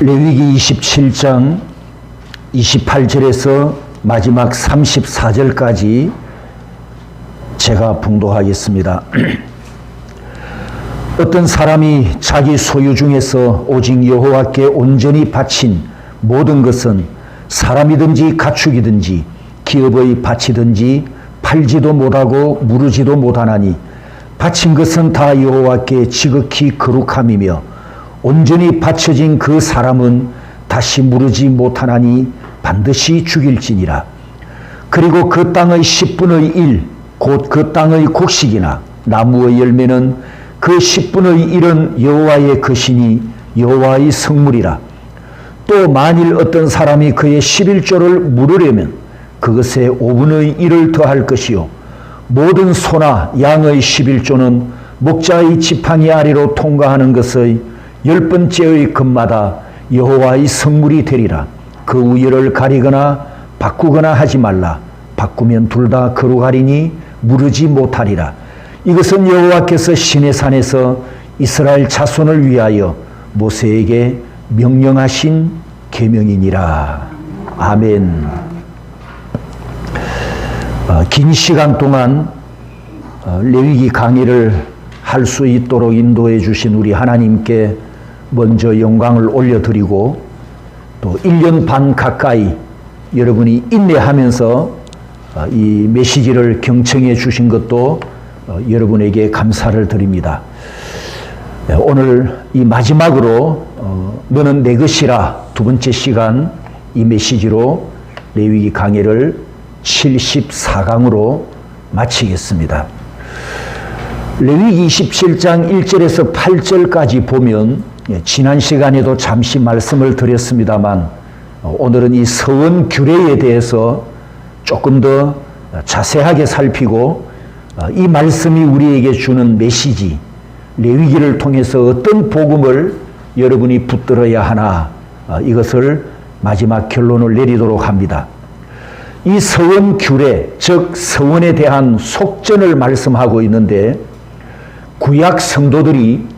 레위기 27장 28절에서 마지막 34절까지 제가 봉독하겠습니다. 어떤 사람이 자기 소유 중에서 오직 여호와께 온전히 바친 모든 것은 사람이든지 가축이든지 기업의 밭이든지 팔지도 못하고 무르지도 못하나니 바친 것은 다 여호와께 지극히 거룩함이며 온전히 바쳐진 그 사람은 다시 무르지 못하나니 반드시 죽일지니라. 그리고 그 땅의 10분의 1 곧 그 땅의 곡식이나 나무의 열매는 그 10분의 1은 여호와의 것이니 여호와의 성물이라. 또 만일 어떤 사람이 그의 11조를 물으려면 그것에 5분의 1을 더할 것이요 모든 소나 양의 11조는 목자의 지팡이 아래로 통과하는 것의 10번째의 금마다 여호와의 성물이 되리라. 그 우열을 가리거나 바꾸거나 하지 말라. 바꾸면 둘 다 거룩하리니 무르지 못하리라. 이것은 여호와께서 시내산에서 이스라엘 자손을 위하여 모세에게 명령하신 계명이니라. 아멘. 긴 시간 동안 레위기 강의를 할 수 있도록 인도해 주신 우리 하나님께 먼저 영광을 올려드리고 또 1년 반 가까이 여러분이 인내하면서 이 메시지를 경청해 주신 것도 여러분에게 감사를 드립니다. 오늘 이 마지막으로 너는 내 것이라 두 번째 시간 이 메시지로 레위기 강의를 74강으로 마치겠습니다. 레위기 27장 1절에서 8절까지 보면 지난 시간에도 잠시 말씀을 드렸습니다만 오늘은 이 서원 규례에 대해서 조금 더 자세하게 살피고 이 말씀이 우리에게 주는 메시지, 레위기를 통해서 어떤 복음을 여러분이 붙들어야 하나 이것을 마지막 결론을 내리도록 합니다. 이 서원 규례, 즉 서원에 대한 속전을 말씀하고 있는데 구약 성도들이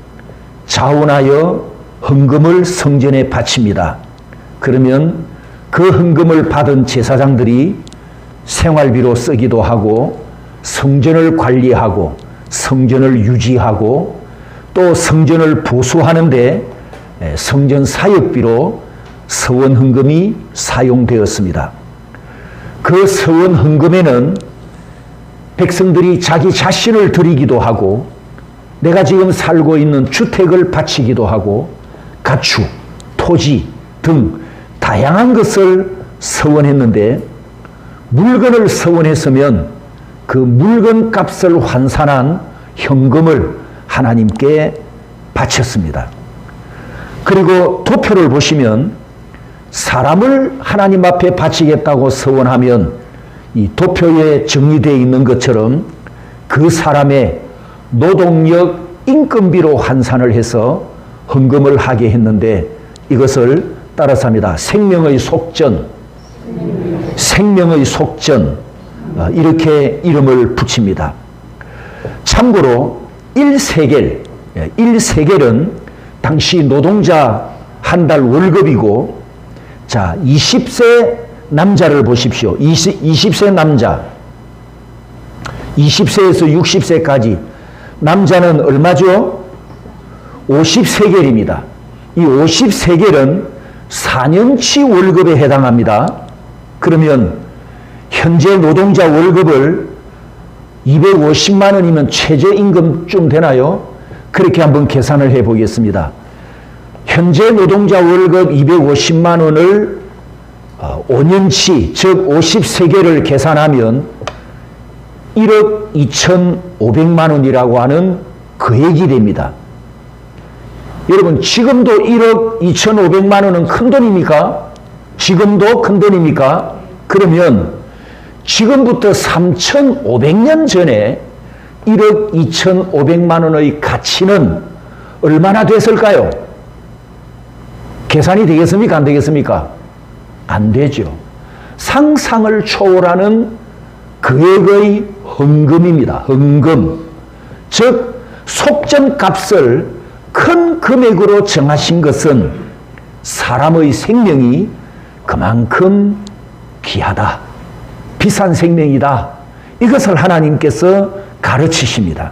자원하여 헌금을 성전에 바칩니다. 그러면 그 헌금을 받은 제사장들이 생활비로 쓰기도 하고 성전을 관리하고 성전을 유지하고 또 성전을 보수하는데 성전 사역비로 서원 헌금이 사용되었습니다. 그 서원 헌금에는 백성들이 자기 자신을 드리기도 하고 내가 지금 살고 있는 주택을 바치기도 하고 가축, 토지 등 다양한 것을 서원했는데 물건을 서원했으면 그 물건 값을 환산한 현금을 하나님께 바쳤습니다. 그리고 도표를 보시면 사람을 하나님 앞에 바치겠다고 서원하면 이 도표에 정리되어 있는 것처럼 그 사람의 노동력 인건비로 환산을 해서 헌금을 하게 했는데 이것을 따라서 합니다. 생명의 속전, 생명의 속전 이렇게 이름을 붙입니다. 참고로 1세겔, 1세겔은 당시 노동자 한 달 월급이고 자 20세 남자를 보십시오. 20세 남자 20세에서 60세까지 남자는 얼마죠? 50세겔입니다. 이 50세겔은 4년치 월급에 해당합니다. 그러면 현재 노동자 월급을 250만 원이면 최저임금쯤 되나요? 그렇게 한번 계산을 해 보겠습니다. 현재 노동자 월급 250만 원을 5년치 즉 50세겔을 계산하면 1억 2,500만 원이라고 하는 금액이 됩니다. 여러분 지금도 1억 2,500만 원은 큰 돈입니까? 지금도 큰 돈입니까? 그러면 지금부터 3,500년 전에 1억 2,500만 원의 가치는 얼마나 됐을까요? 계산이 되겠습니까? 안 되겠습니까? 안 되죠. 상상을 초월하는 금액의 헌금입니다. 헌금. 즉 속전값을 큰 금액으로 정하신 것은 사람의 생명이 그만큼 귀하다. 비싼 생명이다. 이것을 하나님께서 가르치십니다.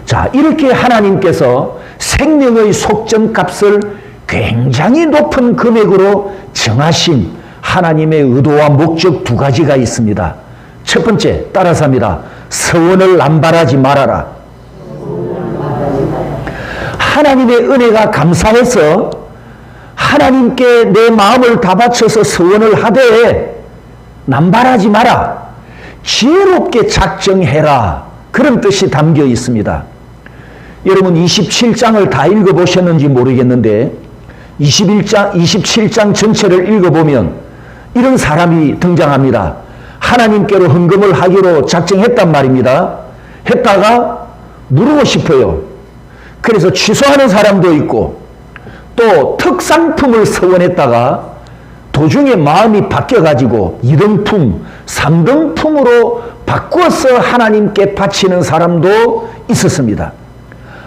자, 이렇게 하나님께서 생명의 속전값을 굉장히 높은 금액으로 정하신 하나님의 의도와 목적 두 가지가 있습니다. 첫 번째, 따라서 합니다. 서원을 남발하지 말아라. 하나님의 은혜가 감사해서 하나님께 내 마음을 다 바쳐서 서원을 하되 남발하지 마라. 지혜롭게 작정해라. 그런 뜻이 담겨 있습니다. 여러분 27장을 다 읽어보셨는지 모르겠는데 27장 전체를 읽어보면 이런 사람이 등장합니다. 하나님께로 헌금을 하기로 작정했단 말입니다. 했다가 물고 싶어요. 그래서 취소하는 사람도 있고 또 특상품을 서원했다가 도중에 마음이 바뀌어가지고 2등품, 3등품으로 바꾸어서 하나님께 바치는 사람도 있었습니다.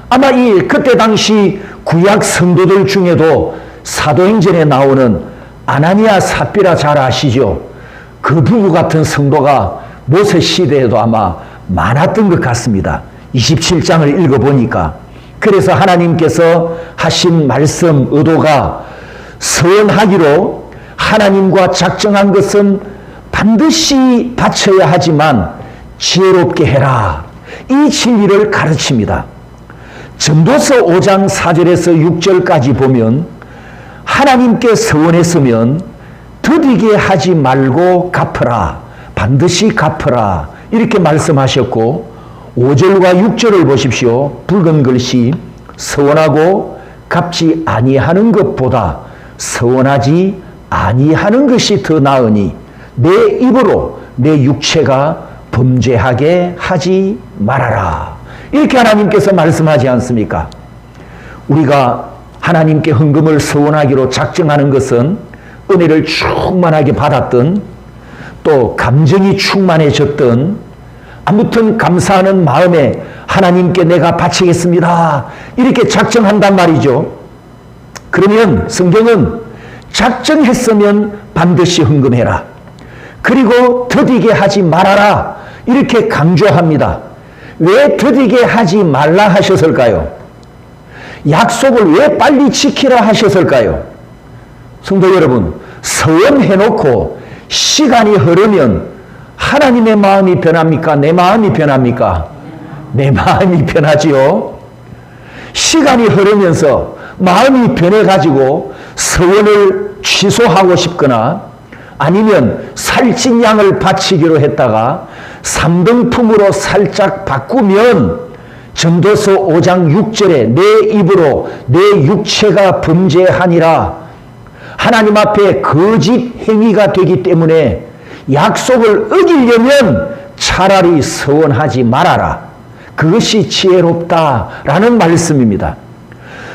아마 그때 당시 구약 성도들 중에도 사도행전에 나오는 아나니아 삽비라 잘 아시죠? 그 부부 같은 성도가 모세 시대에도 아마 많았던 것 같습니다. 27장을 읽어보니까. 그래서 하나님께서 하신 말씀, 의도가 서원하기로 하나님과 작정한 것은 반드시 바쳐야 하지만 지혜롭게 해라. 이 진리를 가르칩니다. 전도서 5장 4절에서 6절까지 보면 하나님께 서원했으면 더디게 하지 말고 갚으라. 반드시 갚으라. 이렇게 말씀하셨고 5절과 6절을 보십시오. 붉은 글씨 서원하고 갚지 아니하는 것보다 서원하지 아니하는 것이 더 나으니 내 입으로 내 육체가 범죄하게 하지 말아라. 이렇게 하나님께서 말씀하지 않습니까? 우리가 하나님께 헌금을 서원하기로 작정하는 것은 은혜를 충만하게 받았던 또 감정이 충만해졌던 아무튼 감사하는 마음에 하나님께 내가 바치겠습니다. 이렇게 작정한단 말이죠. 그러면 성경은 작정했으면 반드시 헌금해라. 그리고 더디게 하지 말아라. 이렇게 강조합니다. 왜 더디게 하지 말라 하셨을까요? 약속을 왜 빨리 지키라 하셨을까요? 성도 여러분, 서원해놓고 시간이 흐르면 하나님의 마음이 변합니까? 내 마음이 변합니까? 내 마음이 변하지요. 시간이 흐르면서 마음이 변해가지고 서원을 취소하고 싶거나 아니면 살찐 양을 바치기로 했다가 3등품으로 살짝 바꾸면 전도서 5장 6절에 내 입으로 내 육체가 범죄하니라. 하나님 앞에 거짓 행위가 되기 때문에 약속을 어기려면 차라리 서원하지 말아라. 그것이 지혜롭다라는 말씀입니다.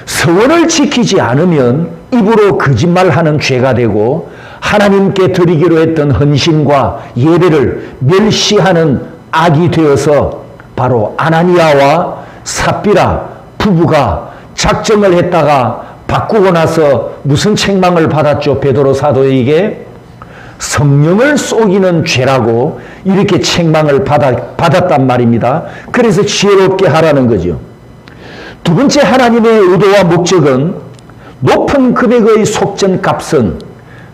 서원을 지키지 않으면 입으로 거짓말하는 죄가 되고 하나님께 드리기로 했던 헌신과 예배를 멸시하는 악이 되어서 바로 아나니아와 삽비라 부부가 작정을 했다가 바꾸고 나서 무슨 책망을 받았죠? 베드로 사도에게 성령을 속이는 죄라고 이렇게 책망을 받았단 말입니다. 그래서 지혜롭게 하라는 거죠. 두 번째 하나님의 의도와 목적은 높은 금액의 속전값은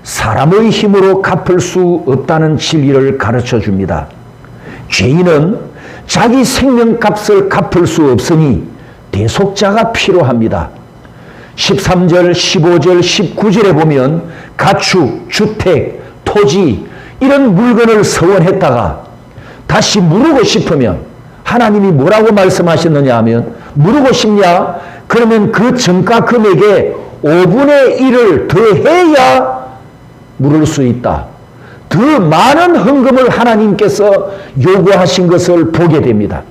사람의 힘으로 갚을 수 없다는 진리를 가르쳐 줍니다. 죄인은 자기 생명값을 갚을 수 없으니 대속자가 필요합니다. 13절, 15절, 19절에 보면 가축, 주택, 토지 이런 물건을 서원했다가 다시 물으고 싶으면 하나님이 뭐라고 말씀하셨느냐 하면 물으고 싶냐? 그러면 그 정가 금액의 5분의 1을 더해야 물을 수 있다. 더 많은 헌금을 하나님께서 요구하신 것을 보게 됩니다.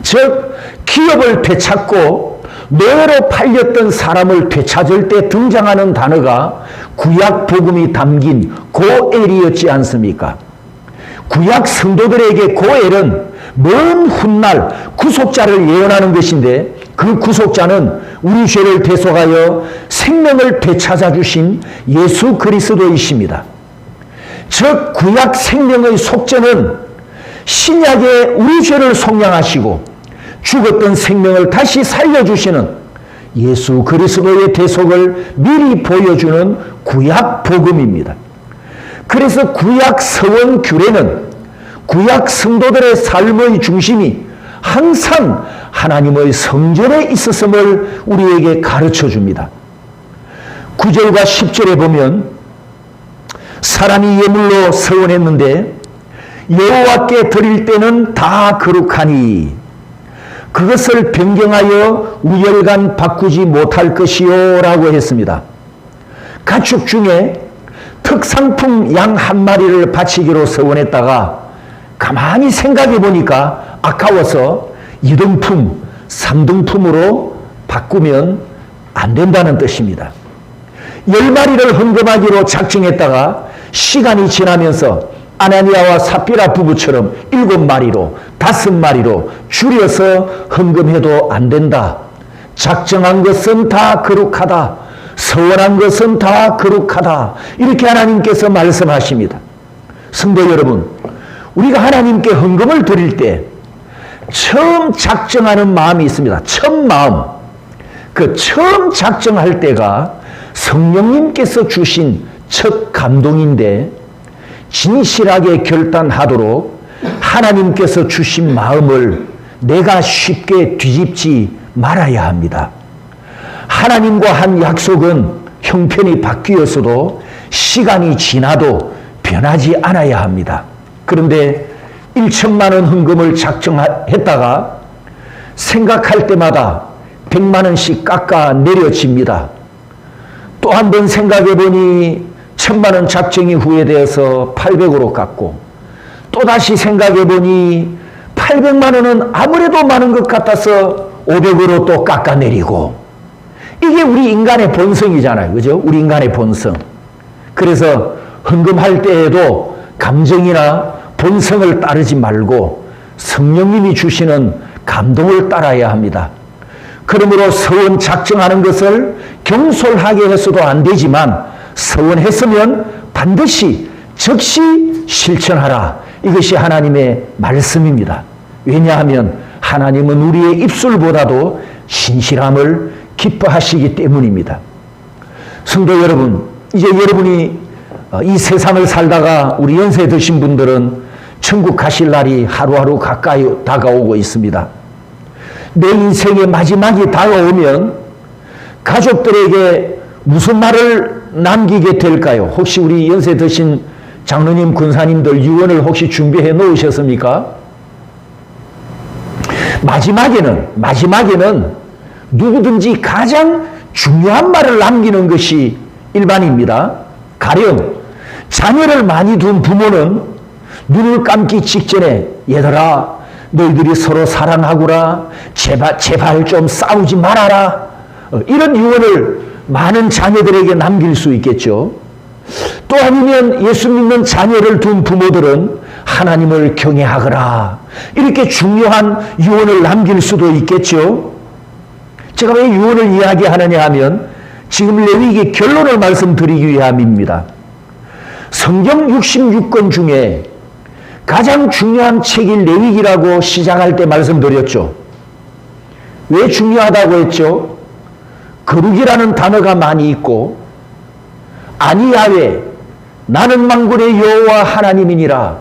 즉 기업을 되찾고 노예로 팔렸던 사람을 되찾을 때 등장하는 단어가 구약 복음이 담긴 고엘이었지 않습니까? 구약 성도들에게 고엘은 먼 훗날 구속자를 예언하는 것인데 그 구속자는 우리 죄를 대속하여 생명을 되찾아 주신 예수 그리스도이십니다. 즉 구약 생명의 속죄는 신약에 우리 죄를 속량하시고 죽었던 생명을 다시 살려주시는 예수 그리스도의 대속을 미리 보여주는 구약 복음입니다. 그래서 구약 서원 규례는 구약 성도들의 삶의 중심이 항상 하나님의 성전에 있었음을 우리에게 가르쳐 줍니다. 9절과 10절에 보면 사람이 예물로 서원했는데 여호와께 드릴 때는 다 거룩하니 그것을 변경하여 우열간 바꾸지 못할 것이요 라고 했습니다. 가축 중에 특상품 양 한 마리를 바치기로 서원했다가 가만히 생각해 보니까 아까워서 2등품, 3등품으로 바꾸면 안 된다는 뜻입니다. 10마리를 헌금하기로 작정했다가 시간이 지나면서 아나니아와 삽비라 부부처럼 7마리로 5마리로 줄여서 헌금해도 안 된다. 작정한 것은 다 거룩하다. 서원한 것은 다 거룩하다. 이렇게 하나님께서 말씀하십니다. 성도 여러분, 우리가 하나님께 헌금을 드릴 때 처음 작정하는 마음이 있습니다. 첫 마음. 그 처음 작정할 때가 성령님께서 주신 첫 감동인데 진실하게 결단하도록 하나님께서 주신 마음을 내가 쉽게 뒤집지 말아야 합니다. 하나님과 한 약속은 형편이 바뀌었어도 시간이 지나도 변하지 않아야 합니다. 그런데 1천만 원 헌금을 작정했다가 생각할 때마다 100만 원씩 깎아 내려집니다. 또 한 번 생각해 보니 1000만 원 작정이 후회되어서 800으로 깎고 또다시 생각해 보니 800만 원은 아무래도 많은 것 같아서 500으로 또 깎아내리고 이게 우리 인간의 본성이잖아요. 그죠? 우리 인간의 본성. 그래서 헌금할 때에도 감정이나 본성을 따르지 말고 성령님이 주시는 감동을 따라야 합니다. 그러므로 서원 작정하는 것을 경솔하게 해서도 안 되지만 서원했으면 반드시 즉시 실천하라. 이것이 하나님의 말씀입니다. 왜냐하면 하나님은 우리의 입술보다도 신실함을 기뻐하시기 때문입니다. 성도 여러분, 이제 여러분이 이 세상을 살다가 우리 연세 드신 분들은 천국 가실 날이 하루하루 가까이 다가오고 있습니다. 내 인생의 마지막이 다가오면 가족들에게 무슨 말을 남기게 될까요? 혹시 우리 연세 드신 장로님, 군사님들 유언을 혹시 준비해 놓으셨습니까? 마지막에는 누구든지 가장 중요한 말을 남기는 것이 일반입니다. 가령 자녀를 많이 둔 부모는 눈을 감기 직전에 얘들아 너희들이 서로 사랑하구라. 제발 좀 싸우지 말아라. 이런 유언을 많은 자녀들에게 남길 수 있겠죠. 또 아니면 예수 믿는 자녀를 둔 부모들은 하나님을 경외하거라. 이렇게 중요한 유언을 남길 수도 있겠죠. 제가 왜 유언을 이야기하느냐 하면 지금 레위기 결론을 말씀드리기 위함입니다. 성경 66권 중에 가장 중요한 책이 레위기라고 시작할 때 말씀드렸죠. 왜 중요하다고 했죠? 거룩이라는 단어가 많이 있고 아니야외 나는 만군의 여호와 하나님이니라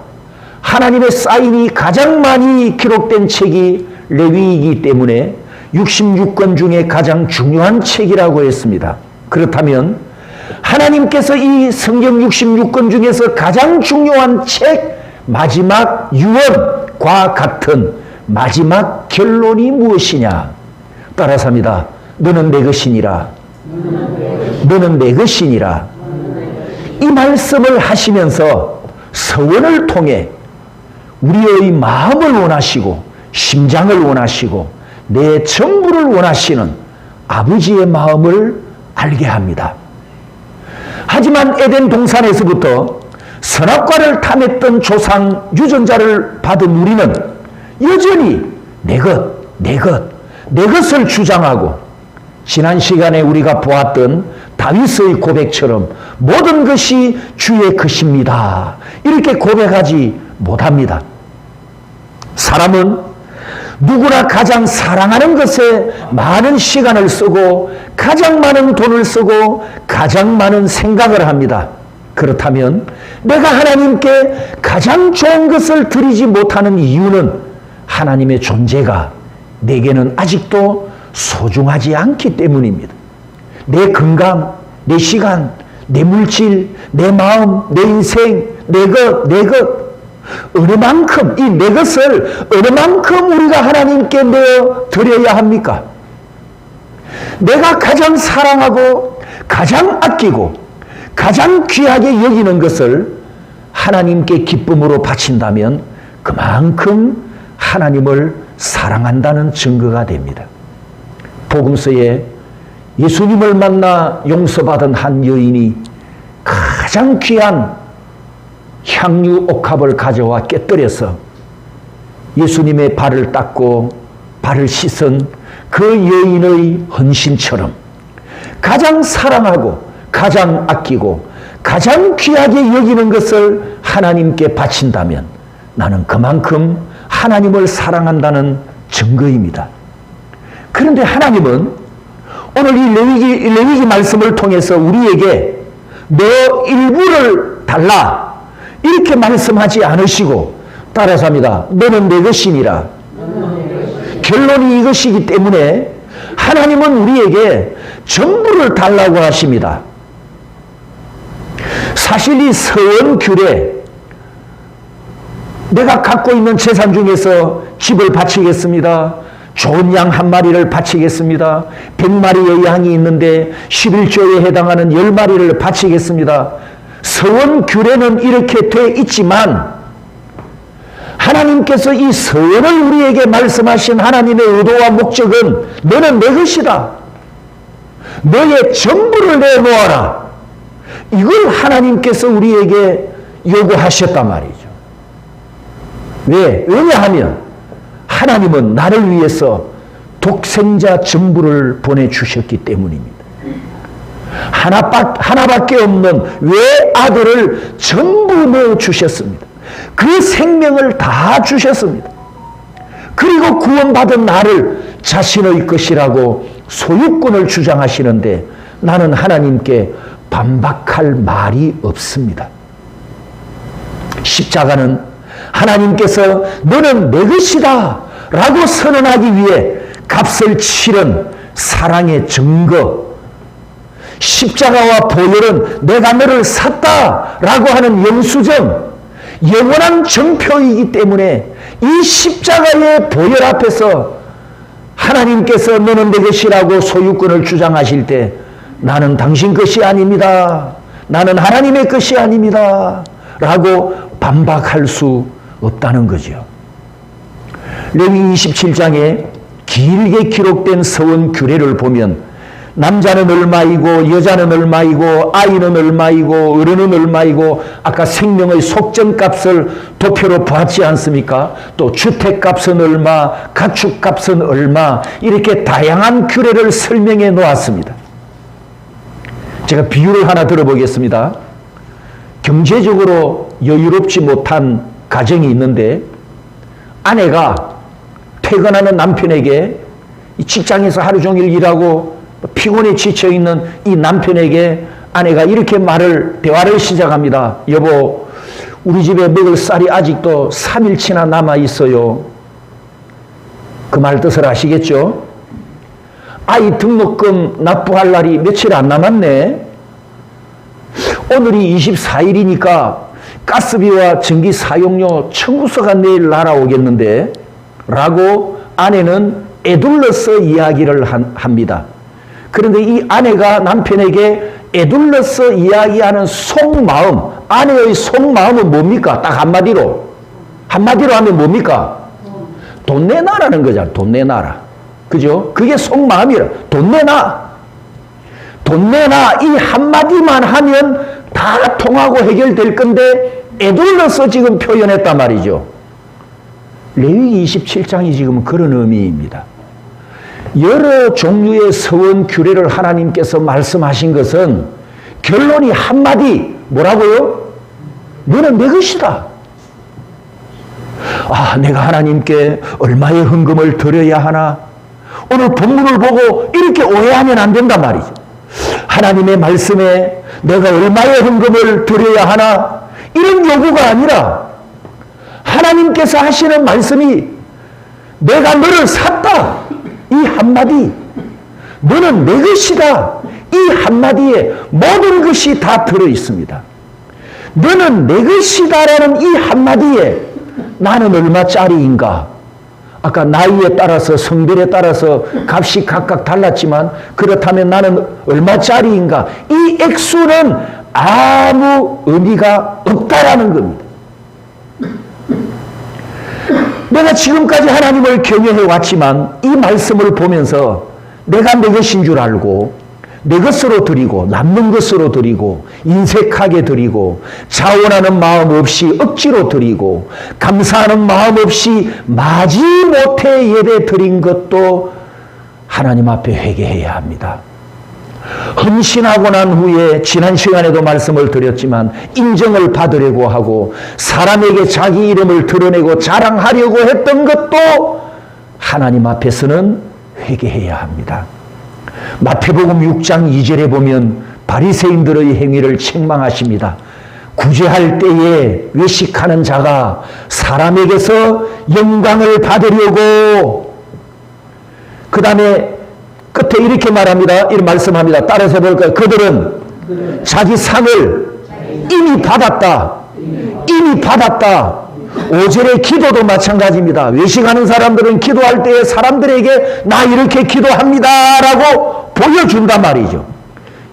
하나님의 사인이 가장 많이 기록된 책이 레위기이기 때문에 66권 중에 가장 중요한 책이라고 했습니다. 그렇다면 하나님께서 이 성경 66권 중에서 가장 중요한 책 마지막 유언과 같은 마지막 결론이 무엇이냐? 따라서 합니다. 너는 내 것이니라. 너는 내 것이니라. 이 말씀을 하시면서 서원을 통해 우리의 마음을 원하시고 심장을 원하시고 내 전부를 원하시는 아버지의 마음을 알게 합니다. 하지만 에덴 동산에서부터 선악과를 탐했던 조상 유전자를 받은 우리는 여전히 내 것, 내 것을 주장하고 지난 시간에 우리가 보았던 다윗의 고백처럼 모든 것이 주의 것입니다. 이렇게 고백하지 못합니다. 사람은 누구나 가장 사랑하는 것에 많은 시간을 쓰고 가장 많은 돈을 쓰고 가장 많은 생각을 합니다. 그렇다면 내가 하나님께 가장 좋은 것을 드리지 못하는 이유는 하나님의 존재가 내게는 아직도 소중하지 않기 때문입니다. 내 건강, 내 시간, 내 물질, 내 마음, 내 인생, 내 것, 어느 만큼, 이 내 것을 어느 만큼 우리가 하나님께 내어 드려야 합니까? 내가 가장 사랑하고 가장 아끼고 가장 귀하게 여기는 것을 하나님께 기쁨으로 바친다면 그만큼 하나님을 사랑한다는 증거가 됩니다. 복음서에 예수님을 만나 용서받은 한 여인이 가장 귀한 향유 옥합을 가져와 깨뜨려서 예수님의 발을 닦고 발을 씻은 그 여인의 헌신처럼 가장 사랑하고 가장 아끼고 가장 귀하게 여기는 것을 하나님께 바친다면 나는 그만큼 하나님을 사랑한다는 증거입니다. 그런데 하나님은 오늘 이 레위기 말씀을 통해서 우리에게 너 일부를 달라 이렇게 말씀하지 않으시고 따라서 합니다. 너는 내 것이니라. 결론이 이것이기 때문에 하나님은 우리에게 전부를 달라고 하십니다. 사실 이 서원규례, 내가 갖고 있는 재산 중에서 집을 바치겠습니다. 좋은 양 한 마리를 바치겠습니다. 100마리의 양이 있는데 11조에 해당하는 10마리를 바치겠습니다. 서원규례는 이렇게 돼 있지만 하나님께서 이 서원을 우리에게 말씀하신 하나님의 의도와 목적은 너는 내 것이다. 너의 전부를 내놓아라. 이걸 하나님께서 우리에게 요구하셨단 말이죠. 왜? 왜냐하면 하나님은 나를 위해서 독생자 전부를 보내주셨기 때문입니다. 하나밖에 없는 외아들을 전부 내어주셨습니다. 그 생명을 다 주셨습니다. 그리고 구원받은 나를 자신의 것이라고 소유권을 주장하시는데 나는 하나님께 반박할 말이 없습니다. 십자가는 하나님께서 너는 내 것이다 라고 선언하기 위해 값을 치른 사랑의 증거, 십자가와 보혈은 내가 너를 샀다 라고 하는 영수증, 영원한 증표이기 때문에 이 십자가의 보혈 앞에서 하나님께서 너는 내 것이라고 소유권을 주장하실 때 나는 당신 것이 아닙니다. 나는 하나님의 것이 아닙니다. 라고 반박할 수 없다는 거죠. 레위 27장에 길게 기록된 서원 규례를 보면 남자는 얼마이고 여자는 얼마이고 아이는 얼마이고 어른은 얼마이고 아까 생명의 속전값을 도표로 보았지 않습니까? 또 주택값은 얼마, 가축값은 얼마 이렇게 다양한 규례를 설명해 놓았습니다. 제가 비유를 하나 들어보겠습니다. 경제적으로 여유롭지 못한 가정이 있는데 아내가 퇴근하는 남편에게 직장에서 하루 종일 일하고 피곤에 지쳐있는 이 남편에게 아내가 이렇게 대화를 시작합니다. 여보, 우리 집에 먹을 쌀이 아직도 3일치나 남아있어요. 그 말 뜻을 아시겠죠? 아이 등록금 납부할 날이 며칠 안 남았네. 오늘이 24일이니까 가스비와 전기 사용료 청구서가 내일 날아오겠는데 라고 아내는 애둘러서 이야기를 합니다. 그런데 이 아내가 남편에게 애둘러서 이야기하는 속마음, 아내의 속마음은 뭡니까? 딱 한마디로 하면 뭡니까? 돈 내놔라는 거잖아. 돈 내놔라. 그죠? 그게 속마음이라. 돈 내놔. 돈 내놔. 이 한마디만 하면 다 통하고 해결될 건데 애둘러서 지금 표현했단 말이죠. 레위기 27장이 지금 그런 의미입니다. 여러 종류의 서원 규례를 하나님께서 말씀하신 것은 결론이 한마디, 뭐라고요? 너는 내 것이다. 아, 내가 하나님께 얼마의 헌금을 드려야 하나? 오늘 본문을 보고 이렇게 오해하면 안 된단 말이죠. 하나님의 말씀에 내가 얼마의 헌금을 드려야 하나? 이런 요구가 아니라 하나님께서 하시는 말씀이 내가 너를 샀다. 이 한마디, 너는 내 것이다. 이 한마디에 모든 것이 다 들어있습니다. 너는 내 것이다라는 이 한마디에 나는 얼마짜리인가? 아까 나이에 따라서 성별에 따라서 값이 각각 달랐지만 그렇다면 나는 얼마짜리인가? 이 액수는 아무 의미가 없다라는 겁니다. 내가 지금까지 하나님을 경외해 왔지만 이 말씀을 보면서 내가 내 것인 줄 알고 내 것으로 드리고 남는 것으로 드리고 인색하게 드리고 자원하는 마음 없이 억지로 드리고 감사하는 마음 없이 마지못해 예배 드린 것도 하나님 앞에 회개해야 합니다. 헌신하고 난 후에 지난 시간에도 말씀을 드렸지만 인정을 받으려고 하고 사람에게 자기 이름을 드러내고 자랑하려고 했던 것도 하나님 앞에서는 회개해야 합니다. 마태복음 6장 2절에 보면 바리새인들의 행위를 책망하십니다. 구제할 때에 외식하는 자가 사람에게서 영광을 받으려고, 그 다음에 끝에 이렇게 말합니다. 이런 말씀합니다. 따라서 볼까요? 그들은 자기 상을 이미 받았다. 이미 받았다. 5절의 기도도 마찬가지입니다. 외식하는 사람들은 기도할 때에 사람들에게 나 이렇게 기도합니다 라고 보여준단 말이죠.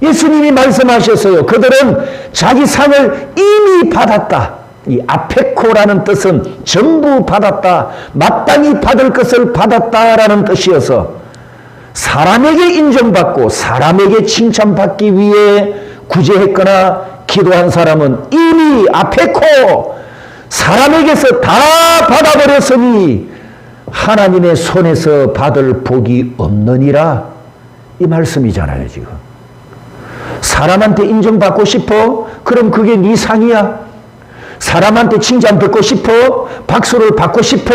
예수님이 말씀하셨어요. 그들은 자기 상을 이미 받았다. 이 아페코라는 뜻은 전부 받았다, 마땅히 받을 것을 받았다라는 뜻이어서 사람에게 인정받고 사람에게 칭찬받기 위해 구제했거나 기도한 사람은 이미 아페코, 사람에게서 다 받아버렸으니 하나님의 손에서 받을 복이 없느니라, 이 말씀이잖아요. 지금 사람한테 인정받고 싶어? 그럼 그게 네 상이야. 사람한테 칭찬받고 싶어? 박수를 받고 싶어?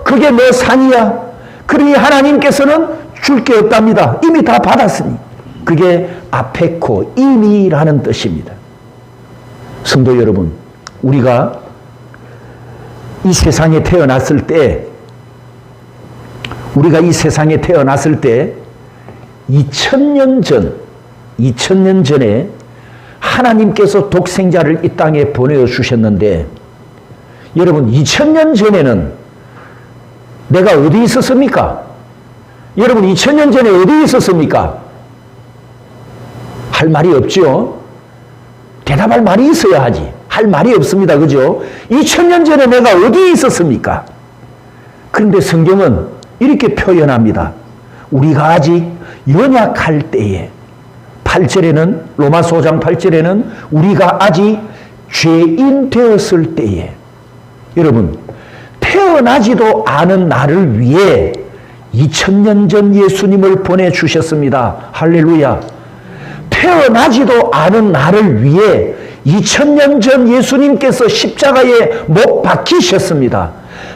그게 너 상이야. 그러니 하나님께서는 줄 게 없답니다. 이미 다 받았으니. 그게 아페코, 이미라는 뜻입니다. 성도 여러분, 우리가 이 세상에 태어났을 때 2000년 전에 하나님께서 독생자를 이 땅에 보내주셨는데, 여러분 2000년 전에는 내가 어디 있었습니까? 여러분 2000년 전에 어디 있었습니까? 할 말이 없죠. 대답할 말이 있어야 하지. 할 말이 없습니다. 그죠? 2000년 전에 내가 어디 있었습니까? 그런데 성경은 이렇게 표현합니다. 우리가 아직 연약할 때에, 8절에는, 로마서 5장 8절에는 우리가 아직 죄인 되었을 때에, 여러분 태어나지도 않은 나를 위해 2000년 전 예수님을 보내주셨습니다. 할렐루야. 태어나지도 않은 나를 위해 2000년 전 예수님께서 십자가에 못 박히셨습니다.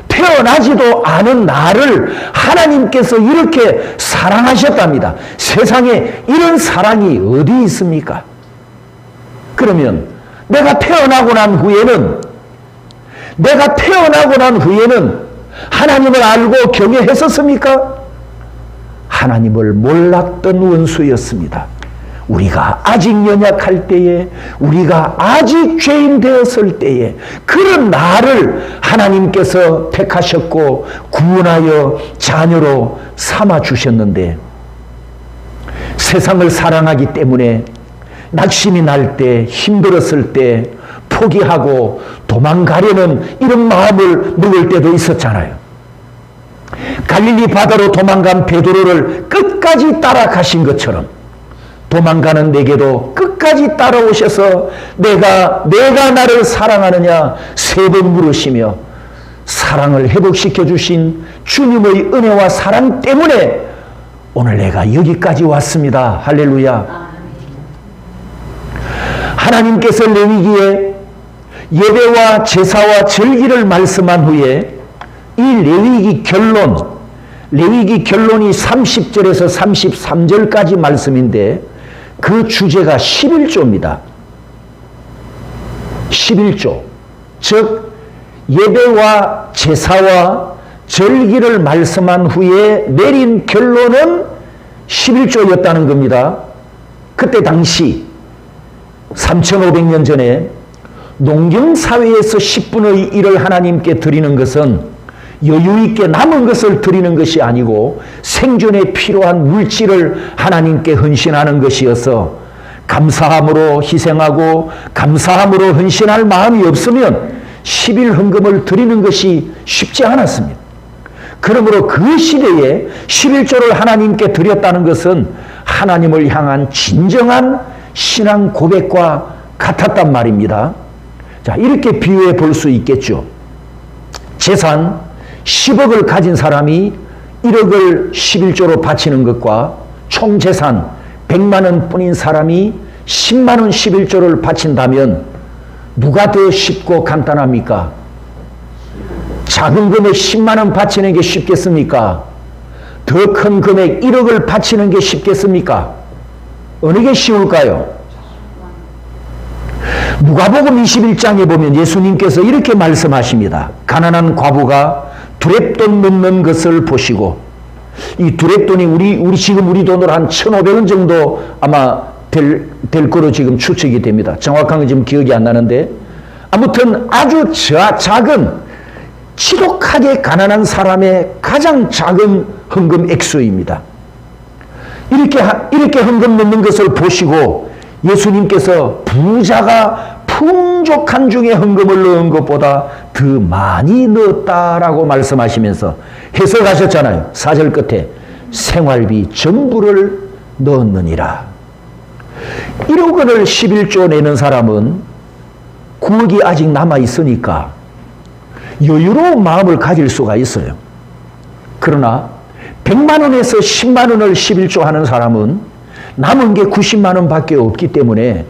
태어나지도 않은 나를 하나님께서 이렇게 사랑하셨답니다. 세상에 이런 사랑이 어디 있습니까? 그러면 내가 태어나고 난 후에는 하나님을 알고 경외했었습니까? 하나님을 몰랐던 원수였습니다. 우리가 아직 연약할 때에, 우리가 아직 죄인 되었을 때에 그런 나를 하나님께서 택하셨고 구원하여 자녀로 삼아 주셨는데, 세상을 사랑하기 때문에 낙심이 날 때, 힘들었을 때 포기하고 도망가려는 이런 마음을 먹을 때도 있었잖아요. 갈릴리 바다로 도망간 베드로를 끝까지 따라가신 것처럼 도망가는 내게도 끝까지 따라오셔서 내가 나를 사랑하느냐 3번 물으시며 사랑을 회복시켜 주신 주님의 은혜와 사랑 때문에 오늘 내가 여기까지 왔습니다. 할렐루야. 하나님께서 레위기에 예배와 제사와 절기를 말씀한 후에 이 레위기 결론이 30절에서 33절까지 말씀인데 그 주제가 11조입니다. 11조. 즉 예배와 제사와 절기를 말씀한 후에 내린 결론은 11조였다는 겁니다. 그때 당시 3500년 전에 농경사회에서 10분의 1을 하나님께 드리는 것은 여유있게 남은 것을 드리는 것이 아니고 생존에 필요한 물질을 하나님께 헌신하는 것이어서 감사함으로 희생하고 감사함으로 헌신할 마음이 없으면 10일 헌금을 드리는 것이 쉽지 않았습니다. 그러므로 그 시대에 11조를 하나님께 드렸다는 것은 하나님을 향한 진정한 신앙 고백과 같았단 말입니다. 자, 이렇게 비유해 볼 수 있겠죠. 재산 10억을 가진 사람이 1억을 11조로 바치는 것과 총 재산 100만 원 뿐인 사람이 10만 원 11조를 바친다면 누가 더 쉽고 간단합니까? 작은 금액 10만 원 바치는 게 쉽겠습니까? 더 큰 금액 1억을 바치는 게 쉽겠습니까? 어느 게 쉬울까요? 누가복음 21장에 보면 예수님께서 이렇게 말씀하십니다. 가난한 과부가 두렙돈 넣는 것을 보시고, 이 두렙돈이 우리 돈으로 한 1,500원 정도 아마 될 거로 지금 추측이 됩니다. 정확한 건 지금 기억이 안 나는데, 아무튼 아주 작은, 지독하게 가난한 사람의 가장 작은 헌금 액수입니다. 이렇게 헌금 넣는 것을 보시고 예수님께서 부자가 풍족한 중에 헌금을 넣은 것보다 더 많이 넣었다라고 말씀하시면서 해석하셨잖아요. 4절 끝에 생활비 전부를 넣었느니라. 1억 원을 11조 내는 사람은 9억이 아직 남아있으니까 여유로운 마음을 가질 수가 있어요. 그러나 100만 원에서 10만 원을 11조 하는 사람은 남은 게 90만 원밖에 없기 때문에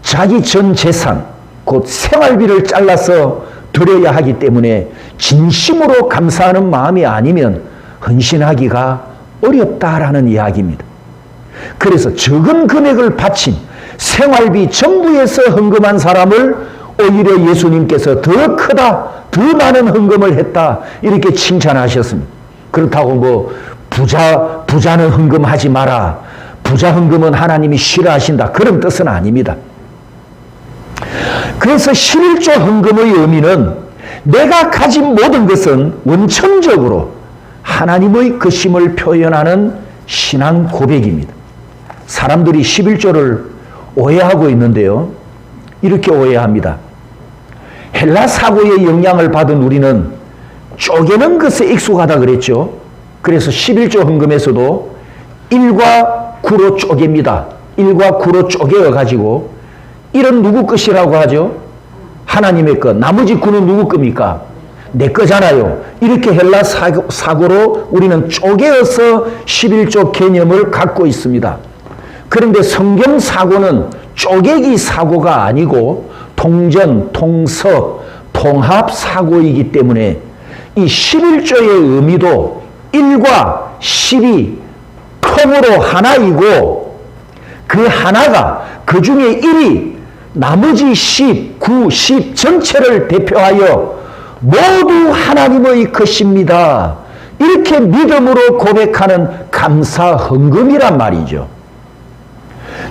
자기 전 재산, 곧 생활비를 잘라서 드려야 하기 때문에 진심으로 감사하는 마음이 아니면 헌신하기가 어렵다라는 이야기입니다. 그래서 적은 금액을 바친 생활비 전부에서 헌금한 사람을 오히려 예수님께서 더 크다, 더 많은 헌금을 했다 이렇게 칭찬하셨습니다. 그렇다고 뭐 부자는 헌금하지 마라, 부자 헌금은 하나님이 싫어하신다 그런 뜻은 아닙니다. 그래서 11조 헌금의 의미는 내가 가진 모든 것은 원천적으로 하나님의 것임을 표현하는 신앙 고백입니다. 사람들이 11조를 오해하고 있는데요. 이렇게 오해합니다. 헬라 사고의 영향을 받은 우리는 쪼개는 것에 익숙하다 그랬죠. 그래서 11조 헌금에서도 1과 9로 쪼갭니다. 1과 9로 쪼개어가지고 1은 누구 것이라고 하죠? 하나님의 것. 나머지 9는 누구 겁니까? 내 거잖아요. 이렇게 헬라 사고로 우리는 쪼개어서 11조 개념을 갖고 있습니다. 그런데 성경 사고는 쪼개기 사고가 아니고 통전, 통섭, 통합 사고이기 때문에 이 11조의 의미도 1과 10이 통으로 하나이고 그 하나가 그 중에 1이 나머지 10, 9, 10 전체를 대표하여 모두 하나님의 것입니다. 이렇게 믿음으로 고백하는 감사 헌금이란 말이죠.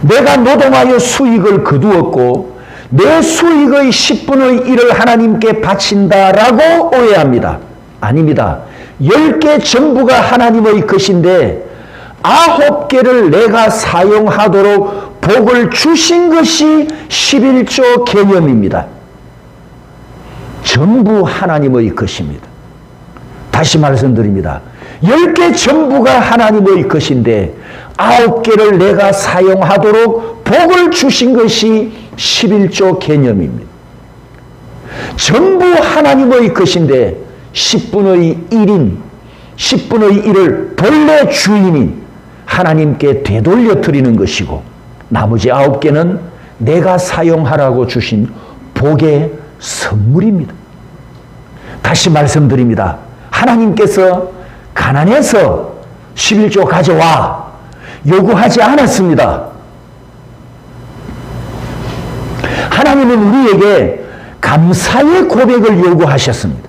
내가 노동하여 수익을 거두었고 내 수익의 10분의 1을 하나님께 바친다라고 오해합니다. 아닙니다. 10개 전부가 하나님의 것인데 9개를 내가 사용하도록 복을 주신 것이 11조 개념입니다. 전부 하나님의 것입니다. 다시 말씀드립니다. 10개 전부가 하나님의 것인데 9개를 내가 사용하도록 복을 주신 것이 11조 개념입니다. 전부 하나님의 것인데 10분의 1을 본래 주인인 하나님께 되돌려 드리는 것이고, 나머지 9개는 내가 사용하라고 주신 복의 선물입니다. 다시 말씀드립니다. 하나님께서 가난해서 11조 가져와 요구하지 않았습니다. 하나님은 우리에게 감사의 고백을 요구하셨습니다.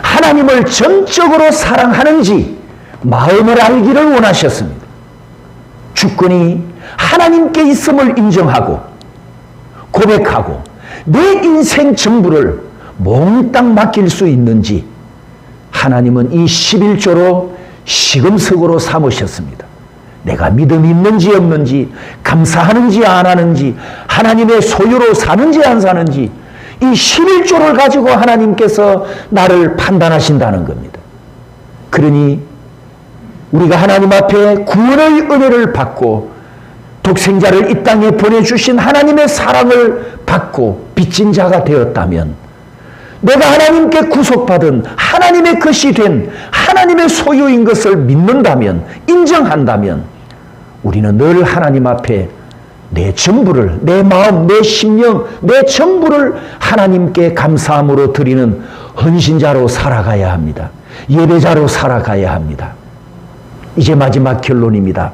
하나님을 전적으로 사랑하는지 마음을 알기를 원하셨습니다. 주권이 하나님께 있음을 인정하고 고백하고 내 인생 전부를 몽땅 맡길 수 있는지 하나님은 이 11조로 시금석으로 삼으셨습니다. 내가 믿음이 있는지 없는지, 감사하는지 안 하는지, 하나님의 소유로 사는지 안 사는지, 이 11조를 가지고 하나님께서 나를 판단하신다는 겁니다. 그러니 우리가 하나님 앞에 구원의 은혜를 받고 독생자를 이 땅에 보내주신 하나님의 사랑을 받고 빚진 자가 되었다면, 내가 하나님께 구속받은 하나님의 것이 된 하나님의 소유인 것을 믿는다면, 인정한다면, 우리는 늘 하나님 앞에 내 전부를, 내 마음, 내 심령, 내 전부를 하나님께 감사함으로 드리는 헌신자로 살아가야 합니다. 예배자로 살아가야 합니다. 이제 마지막 결론입니다.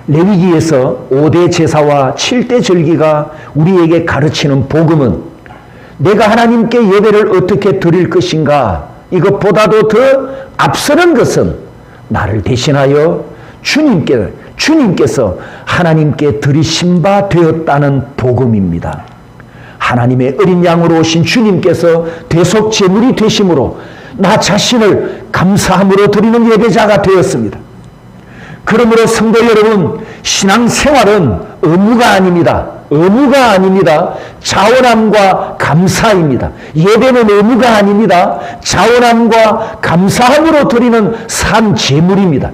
레위기에서 5대 제사와 7대 절기가 우리에게 가르치는 복음은 내가 하나님께 예배를 어떻게 드릴 것인가, 이것보다도 더 앞서는 것은 나를 대신하여 주님께서 하나님께 드리신 바 되었다는 복음입니다. 하나님의 어린 양으로 오신 주님께서 대속 제물이 되심으로 나 자신을 감사함으로 드리는 예배자가 되었습니다. 그러므로 성도 여러분, 신앙생활은 의무가 아닙니다. 의무가 아닙니다. 자원함과 감사입니다. 예배는 의무가 아닙니다. 자원함과 감사함으로 드리는 산 제물입니다.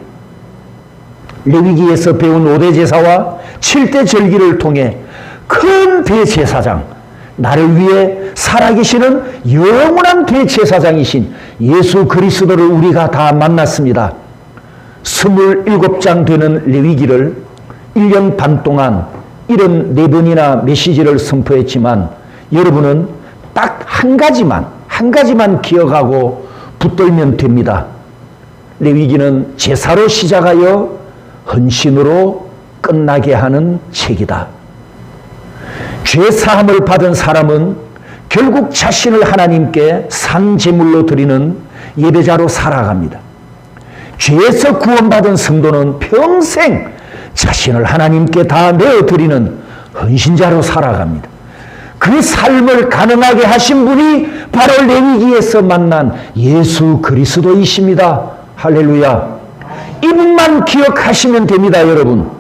레위기에서 배운 5대 제사와 7대 절기를 통해 큰 대제사장, 나를 위해 살아계시는 영원한 대제사장이신 예수 그리스도를 우리가 다 만났습니다. 27장 되는 레위기를 1년 반 동안 74번이나 메시지를 선포했지만, 여러분은 딱 한 가지만 기억하고 붙들면 됩니다. 레위기는 제사로 시작하여 헌신으로 끝나게 하는 책이다. 죄사함을 받은 사람은 결국 자신을 하나님께 산제물로 드리는 예배자로 살아갑니다. 죄에서 구원받은 성도는 평생 자신을 하나님께 다 내어드리는 헌신자로 살아갑니다. 그 삶을 가능하게 하신 분이 바로 레위기에서 만난 예수 그리스도이십니다. 할렐루야. 이분만 기억하시면 됩니다, 여러분.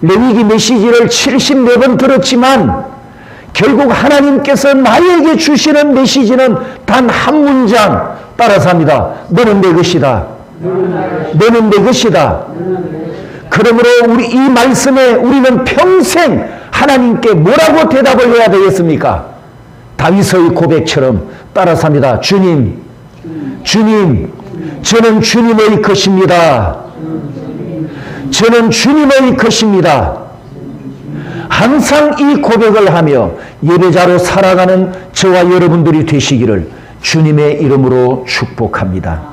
레위기 메시지를 74번 들었지만 결국 하나님께서 나에게 주시는 메시지는 단 한 문장 따라서 합니다. 너는 내 것이다. 너는 내 것이다. 그러므로 이 말씀에 우리는 평생 하나님께 뭐라고 대답을 해야 되겠습니까? 다윗의 고백처럼 따라서 합니다. 주님, 저는 주님의 것입니다. 저는 주님의 것입니다. 항상 이 고백을 하며 예배자로 살아가는 저와 여러분들이 되시기를 주님의 이름으로 축복합니다.